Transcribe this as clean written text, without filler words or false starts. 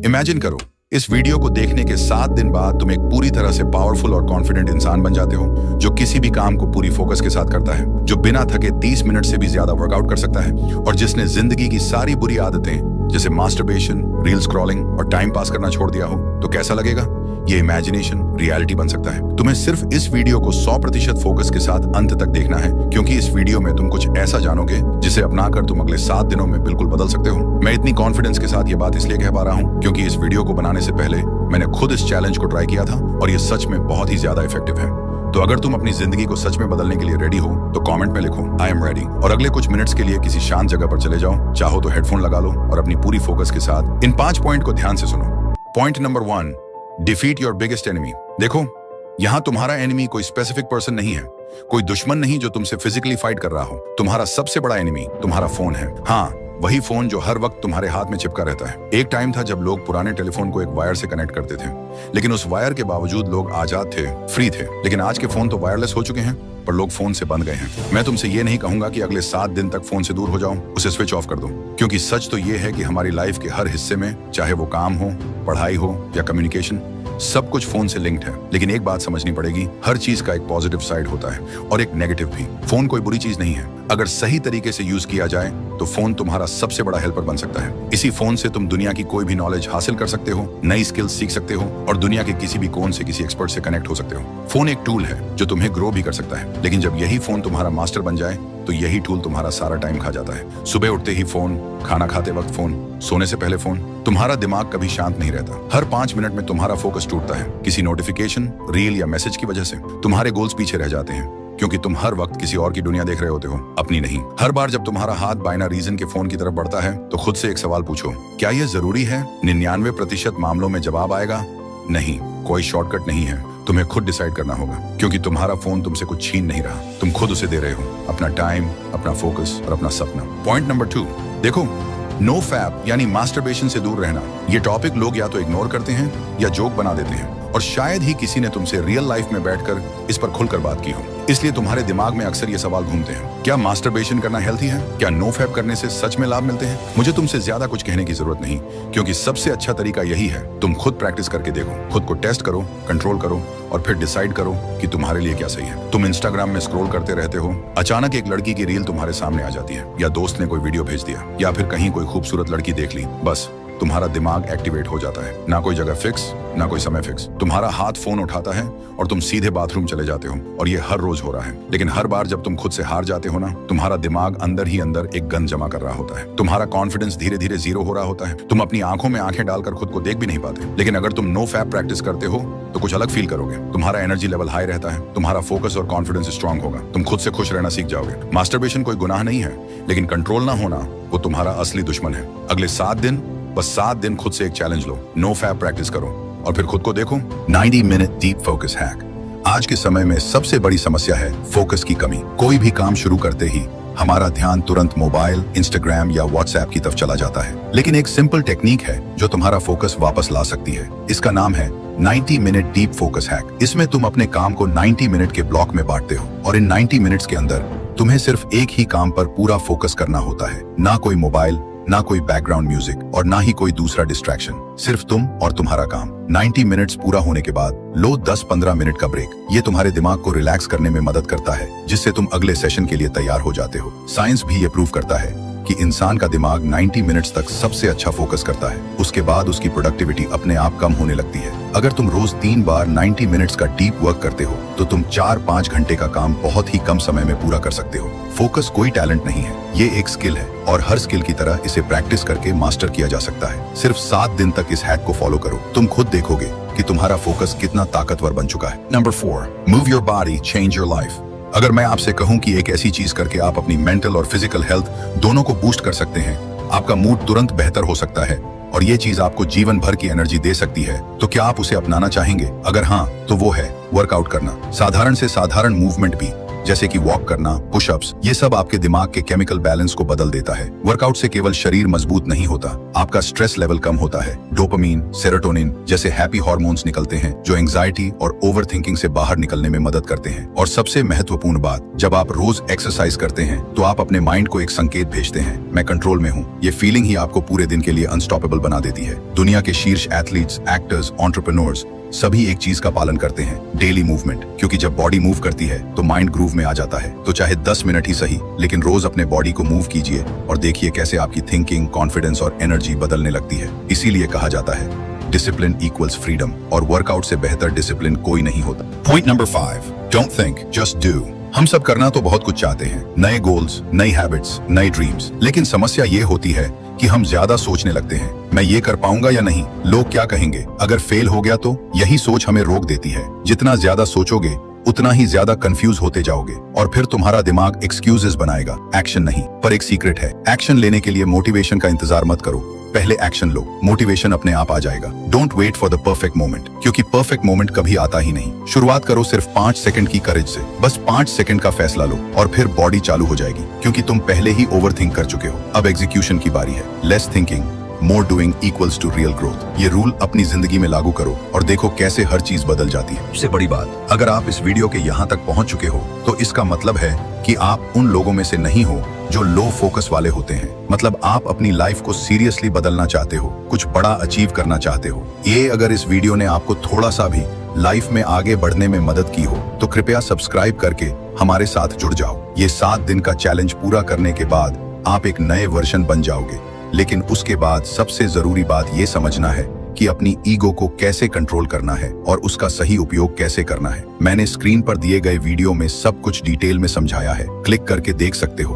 Imagine करो, इस video को देखने के 7 दिन बाद तुम एक पूरी तरह से पावरफुल और कॉन्फिडेंट इंसान बन जाते हो, जो किसी भी काम को पूरी फोकस के साथ करता है, जो बिना थके 30 मिनट से भी ज्यादा वर्कआउट कर सकता है, और जिसने जिंदगी की सारी बुरी आदतें जैसे मास्टरबेशन, रील स्क्रॉलिंग और टाइम पास करना छोड़ दिया हो। तो कैसा लगेगा? ये इमेजिनेशन रियलिटी बन सकता है। तुम्हें सिर्फ इस वीडियो को 100% फोकस के साथ अंत तक देखना है, क्योंकि इस वीडियो में तुम कुछ ऐसा जानोगे जिसे अपनाकर तुम अगले 7 दिनों में बिल्कुल बदल सकते हो। मैं इतनी कॉन्फिडेंस के साथ ये बात इसलिए कह पा रहा हूँ क्योंकि इस वीडियो को बनाने से पहले मैंने खुद इस चैलेंज को ट्राई किया था और ये सच में बहुत ही ज्यादा इफेक्टिव है। तो अगर तुम अपनी जिंदगी को सच में बदलने के लिए रेडी हो तो कमेंट में लिखो आई एम रेडी, और अगले कुछ मिनट्स के लिए किसी शांत जगह पर चले जाओ। चाहो तो हेडफोन लगा लो और अपनी पूरी फोकस के साथ इन 5 पॉइंट को ध्यान से सुनो। Point number 1, defeat your biggest enemy. देखो, यहाँ तुम्हारा एनिमी कोई स्पेसिफिक पर्सन नहीं है, कोई दुश्मन नहीं जो तुमसे फिजिकली फाइट कर रहा हो। तुम्हारा सबसे बड़ा एनिमी तुम्हारा फोन है। हाँ, वही फोन जो हर वक्त तुम्हारे हाथ में चिपका रहता है। एक टाइम था जब लोग पुराने टेलीफोन को एक वायर से कनेक्ट करते थे, लेकिन उस वायर के बावजूद लोग आजाद थे, फ्री थे। लेकिन आज के फोन तो वायरलेस हो चुके हैं, पर लोग फोन से बंध गए हैं। मैं तुमसे ये नहीं कहूंगा कि अगले 7 दिन तक फोन से दूर हो जाओ, उसे स्विच ऑफ कर दो, क्योंकि सच तो ये है कि हमारी लाइफ के हर हिस्से में, चाहे वो काम हो, पढ़ाई हो या कम्युनिकेशन, सब कुछ फोन से लिंक्ड है। लेकिन एक बात समझनी पड़ेगी, हर चीज का एक पॉजिटिव साइड होता है और एक नेगेटिव भी। फोन कोई बुरी चीज नहीं है। अगर सही तरीके से यूज किया जाए तो फोन तुम्हारा सबसे बड़ा हेल्पर बन सकता है। इसी फोन से तुम दुनिया की कोई भी नॉलेज हासिल कर सकते हो, नई स्किल्स सीख सकते हो और दुनिया के किसी भी कोन से किसी एक्सपर्ट से कनेक्ट हो सकते हो। फोन एक टूल है जो तुम्हें ग्रो भी कर सकता है, लेकिन जब यही फोन तुम्हारा मास्टर बन जाए तो यही टूल तुम्हारा सारा टाइम खा जाता है। सुबह उठते ही फोन, खाना खाते वक्त फोन, सोने से पहले फोन। तुम्हारा दिमाग कभी शांत नहीं रहता। हर 5 मिनट में तुम्हारा फोकस टूटता है, किसी नोटिफिकेशन, रील या मैसेज की वजह से। तुम्हारे गोल्स पीछे रह जाते हैं क्योंकि तुम हर वक्त किसी और की दुनिया देख रहे होते हो, अपनी नहीं। हर बार जब तुम्हारा हाथ बाइना रीजन के फोन की तरफ बढ़ता है तो खुद से एक सवाल पूछो, क्या यह जरूरी है? 99% मामलों में जवाब आएगा नहीं। कोई शॉर्टकट नहीं है, तुम्हें खुद डिसाइड करना होगा, क्योंकि तुम्हारा फोन तुमसे कुछ छीन नहीं रहा, तुम खुद उसे दे रहे हो, अपना टाइम, अपना फोकस और अपना सपना। पॉइंट नंबर 2, देखो, नो फैप यानी मास्टरबेशन से दूर रहना। ये टॉपिक लोग या तो इग्नोर करते हैं या जोक बना देते हैं, और शायद ही किसी ने तुमसे रियल लाइफ में बैठकर इस पर खुलकर बात की हो। इसलिए तुम्हारे दिमाग में अक्सर ये सवाल घूमते हैं, क्या मास्टरबेशन करना हेल्थी है? क्या नो फैप करने से सच में लाभ मिलते हैं? मुझे तुमसे ज्यादा कुछ कहने की जरूरत नहीं, क्योंकि सबसे अच्छा तरीका यही है, तुम खुद प्रैक्टिस करके देखो, खुद को टेस्ट करो, कंट्रोल करो और फिर डिसाइड करो कि तुम्हारे लिए क्या सही है। तुम इंस्टाग्राम में स्क्रॉल करते रहते हो, अचानक एक लड़की की रील तुम्हारे सामने आ जाती है, या दोस्त ने कोई वीडियो भेज दिया, या फिर कहीं कोई खूबसूरत लड़की देख ली, बस तुम्हारा दिमाग एक्टिवेट हो जाता है। ना कोई जगह फिक्स, ना कोई समय फिक्स। तुम्हारा हाथ फोन उठाता है और तुम सीधे बाथरूम चले जाते हो, और ये हर रोज हो रहा है। लेकिन हर बार जब तुम खुद से हार जाते हो ना, तुम्हारा दिमाग अंदर ही अंदर एक गन जमा कर रहा होता है। तुम्हारा कॉन्फिडेंस धीरे धीरे जीरो हो रहा होता है। तुम अपनी आंखों में आंखें डालकर खुद को देख भी नहीं पाते। लेकिन अगर तुम नो फैप प्रैक्टिस करते हो तो कुछ अलग फील करोगे। तुम्हारा एनर्जी लेवल हाई रहता है, तुम्हारा फोकस और कॉन्फिडेंस स्ट्रांग होगा, तुम खुद से खुश रहना सीख जाओगे। मास्टरबेशन कोई गुनाह नहीं है, लेकिन कंट्रोल ना होना वो तुम्हारा असली दुश्मन है। अगले 7 दिन, बस 7 दिन खुद से एक चैलेंज लो, नो फैप प्रैक्टिस करो और फिर खुद को देखो। 90 मिनट डीप फोकस हैक। आज के समय में सबसे बड़ी समस्या है फोकस की कमी। कोई भी काम शुरू करते ही हमारा ध्यान तुरंत मोबाइल, इंस्टाग्राम या व्हाट्सएप की तरफ चला जाता है। लेकिन एक सिंपल टेक्निक है जो तुम्हारा फोकस वापस ला सकती है। इसका नाम है 90 मिनट डीप फोकस हैक। इसमें तुम अपने काम को 90 मिनट के ब्लॉक में बांटते हो, और इन 90 मिनट्स के अंदर तुम्हें सिर्फ एक ही काम पर पूरा फोकस करना होता है। ना कोई मोबाइल, ना कोई बैकग्राउंड म्यूजिक और ना ही कोई दूसरा डिस्ट्रैक्शन, सिर्फ तुम और तुम्हारा काम। 90 मिनट्स पूरा होने के बाद लो 10-15 मिनट का ब्रेक। ये तुम्हारे दिमाग को रिलैक्स करने में मदद करता है, जिससे तुम अगले सेशन के लिए तैयार हो जाते हो। साइंस भी ये प्रूव करता है कि इंसान का दिमाग 90 मिनट्स तक सबसे अच्छा फोकस करता है। उसके बाद उसकी प्रोडक्टिविटी अपने आप कम होने लगती है। अगर तुम रोज 3 बार 90 मिनट्स का डीप वर्क करते हो तो तुम 4-5 घंटे का काम बहुत ही कम समय में पूरा कर सकते हो। फोकस कोई टैलेंट नहीं है, ये एक स्किल है, और हर स्किल की तरह इसे प्रैक्टिस करके मास्टर किया जा सकता है। सिर्फ 7 दिन तक इस हैक को फॉलो करो, तुम खुद देखोगे कि तुम्हारा फोकस कितना ताकतवर बन चुका है। Number 4, move your body, change your life. अगर मैं आपसे कहूं कि एक ऐसी चीज करके आप अपनी मेंटल और फिजिकल हेल्थ दोनों को बूस्ट कर सकते हैं, आपका मूड तुरंत बेहतर हो सकता है और ये चीज आपको जीवन भर की एनर्जी दे सकती है, तो क्या आप उसे अपनाना चाहेंगे? अगर हाँ, तो वो है वर्कआउट करना। साधारण से साधारण मूवमेंट भी जैसे कि वॉक करना, पुशअप्स, ये सब आपके दिमाग के केमिकल बैलेंस को बदल देता है। वर्कआउट से केवल शरीर मजबूत नहीं होता, आपका स्ट्रेस लेवल कम होता है। डोपामीन, सेरोटोनिन जैसे हैप्पी हार्मोन्स निकलते हैं जो एंजाइटी और ओवर थिंकिंग से बाहर निकलने में मदद करते हैं। और सबसे महत्वपूर्ण बात, जब आप रोज एक्सरसाइज करते हैं तो आप अपने माइंड को एक संकेत भेजते हैं, मैं कंट्रोल में हूँ। ये फीलिंग ही आपको पूरे दिन के लिए अनस्टॉपेबल बना देती है। दुनिया के शीर्ष एथलीट्स, एक्टर्स, एंटरप्रेन्योर्स सभी एक चीज का पालन करते हैं, डेली मूवमेंट। क्योंकि जब बॉडी मूव करती है तो माइंड ग्रूव में आ जाता है। तो चाहे 10 मिनट ही सही, लेकिन रोज अपने बॉडी को मूव कीजिए और देखिए कैसे आपकी थिंकिंग, कॉन्फिडेंस और एनर्जी बदलने लगती है। इसीलिए कहा जाता है डिसिप्लिन इक्वल्स फ्रीडम, और वर्कआउट से बेहतर डिसिप्लिन कोई नहीं होता। Point number 5, don't think, just do. हम सब करना तो बहुत कुछ चाहते हैं, नए गोल्स, नई हैबिट्स, नई ड्रीम्स, लेकिन समस्या ये होती है कि हम ज्यादा सोचने लगते हैं, मैं ये कर पाऊंगा या नहीं, लोग क्या कहेंगे, अगर फेल हो गया तो। यही सोच हमें रोक देती है। जितना ज्यादा सोचोगे उतना ही ज्यादा कंफ्यूज होते जाओगे और फिर तुम्हारा दिमाग एक्सक्यूजेस बनाएगा, एक्शन नहीं। पर एक सीक्रेट है, एक्शन लेने के लिए मोटिवेशन का इंतजार मत करो, पहले एक्शन लो, मोटिवेशन अपने आप आ जाएगा। Don't wait for the perfect moment, क्योंकि परफेक्ट मोमेंट कभी आता ही नहीं। शुरुआत करो सिर्फ 5 सेकंड की करेज से, बस 5 सेकंड का फैसला लो और फिर बॉडी चालू हो जाएगी, क्योंकि तुम पहले ही ओवरथिंक कर चुके हो। अब एग्जीक्यूशन की बारी है। Less thinking, more doing equals to real growth. ये रूल अपनी जिंदगी में लागू करो और देखो कैसे हर चीज बदल जाती है। सबसे बड़ी बात, अगर आप इस वीडियो के यहाँ तक पहुँच चुके हो तो इसका मतलब है कि आप उन लोगों में से नहीं हो जो लो फोकस वाले होते हैं। मतलब आप अपनी लाइफ को सीरियसली बदलना चाहते हो, कुछ बड़ा अचीव करना चाहते हो। ये अगर इस वीडियो ने आपको थोड़ा सा भी लाइफ में आगे बढ़ने में मदद की हो तो कृपया सब्सक्राइब करके हमारे साथ जुड़ जाओ। ये 7 दिन का चैलेंज पूरा करने के बाद आप एक नए वर्जन बन जाओगे। लेकिन उसके बाद सबसे जरूरी बात ये समझना है कि अपनी ईगो को कैसे कंट्रोल करना है और उसका सही उपयोग कैसे करना है। मैंने स्क्रीन पर दिए गए वीडियो में सब कुछ डिटेल में समझाया है, क्लिक करके देख सकते हो।